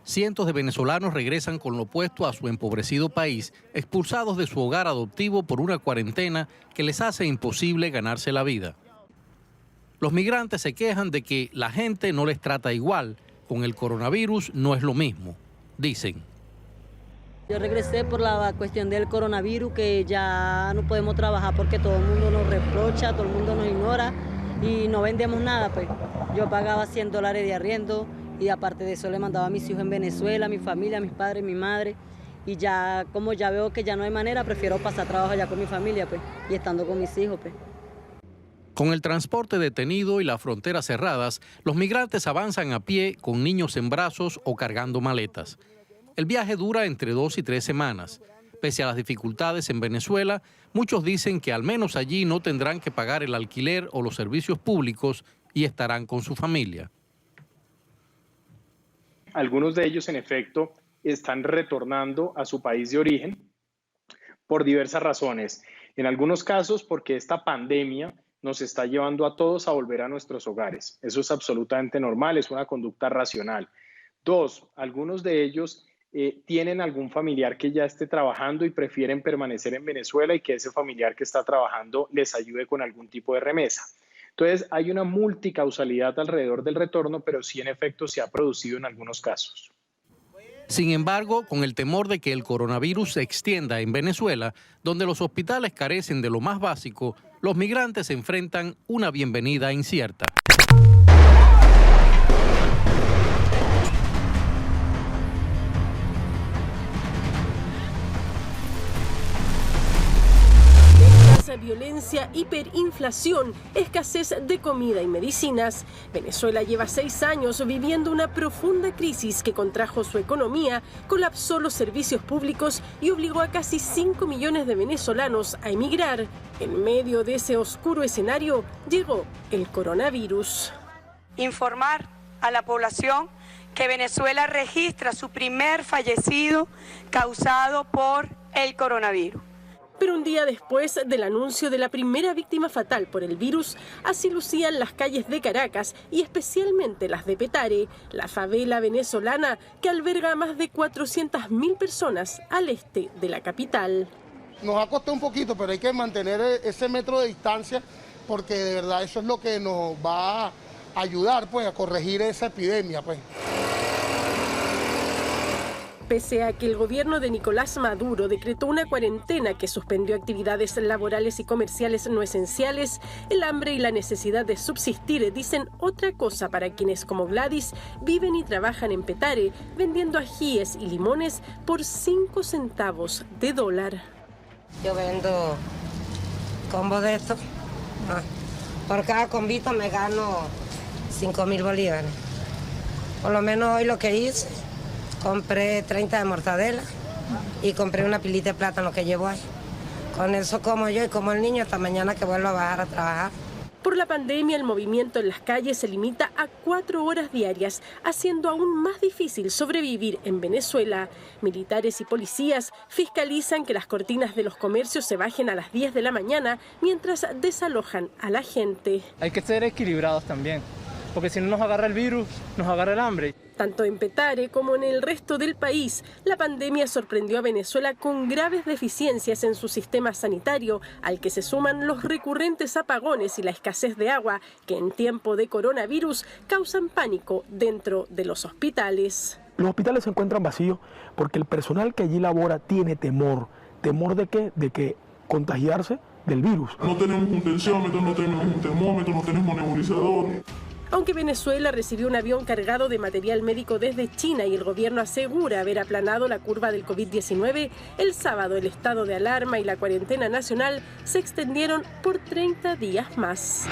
Cientos de venezolanos regresan con lo opuesto a su empobrecido país, expulsados de su hogar adoptivo por una cuarentena que les hace imposible ganarse la vida. Los migrantes se quejan de que la gente no les trata igual. Con el coronavirus no es lo mismo, dicen. Yo regresé por la cuestión del coronavirus, que ya no podemos trabajar porque todo el mundo nos reprocha, todo el mundo nos ignora y no vendemos nada. Pues yo pagaba $100 de arriendo y aparte de eso le mandaba a mis hijos en Venezuela, a mi familia, a mis padres, a mi madre. Y ya, como ya veo que ya no hay manera, prefiero pasar trabajo allá con mi familia, pues, y estando con mis hijos, pues. Con el transporte detenido y las fronteras cerradas, los migrantes avanzan a pie con niños en brazos o cargando maletas. El viaje dura entre 2 y 3 semanas. Pese a las dificultades en Venezuela, muchos dicen que al menos allí no tendrán que pagar el alquiler o los servicios públicos y estarán con su familia. Algunos de ellos, en efecto, están retornando a su país de origen por diversas razones. En algunos casos, porque esta pandemia nos está llevando a todos a volver a nuestros hogares. Eso es absolutamente normal, es una conducta racional. 2, algunos de ellos tienen algún familiar que ya esté trabajando y prefieren permanecer en Venezuela y que ese familiar que está trabajando les ayude con algún tipo de remesa. Entonces, hay una multicausalidad alrededor del retorno, pero sí en efecto se ha producido en algunos casos. Sin embargo, con el temor de que el coronavirus se extienda en Venezuela, donde los hospitales carecen de lo más básico, los migrantes enfrentan una bienvenida incierta. Violencia, hiperinflación, escasez de comida y medicinas. Venezuela lleva 6 años viviendo una profunda crisis que contrajo su economía, colapsó los servicios públicos y obligó a casi 5 millones de venezolanos a emigrar. En medio de ese oscuro escenario llegó el coronavirus. Informar a la población que Venezuela registra su primer fallecido causado por el coronavirus. Pero un día después del anuncio de la primera víctima fatal por el virus, así lucían las calles de Caracas y especialmente las de Petare, la favela venezolana que alberga a más de 400.000 personas al este de la capital. Nos ha costado un poquito, pero hay que mantener ese metro de distancia porque de verdad eso es lo que nos va a ayudar, pues, a corregir esa epidemia, pues. Pese a que el gobierno de Nicolás Maduro decretó una cuarentena que suspendió actividades laborales y comerciales no esenciales, el hambre y la necesidad de subsistir dicen otra cosa para quienes como Gladys viven y trabajan en Petare, vendiendo ajíes y limones por 5 centavos de dólar. Yo vendo combos de estos. Por cada combito me gano 5.000 bolívares. Por lo menos hoy lo que hice, compré 30 de mortadela y compré una pilita de plátano que llevo ahí. Con eso como yo y como el niño hasta mañana que vuelvo a bajar a trabajar. Por la pandemia, el movimiento en las calles se limita a 4 horas diarias, haciendo aún más difícil sobrevivir en Venezuela. Militares y policías fiscalizan que las cortinas de los comercios se bajen a las 10 de la mañana mientras desalojan a la gente. Hay que ser equilibrados también, porque si no nos agarra el virus, nos agarra el hambre. Tanto en Petare como en el resto del país, la pandemia sorprendió a Venezuela con graves deficiencias en su sistema sanitario, al que se suman los recurrentes apagones y la escasez de agua, que en tiempo de coronavirus causan pánico dentro de los hospitales. Los hospitales se encuentran vacíos porque el personal que allí labora tiene temor. ¿Temor de qué? De que contagiarse del virus. No tenemos un tensiómetro, no tenemos un termómetro, no tenemos nebulizador. Aunque Venezuela recibió un avión cargado de material médico desde China y el gobierno asegura haber aplanado la curva del COVID-19, el sábado el estado de alarma y la cuarentena nacional se extendieron por 30 días más.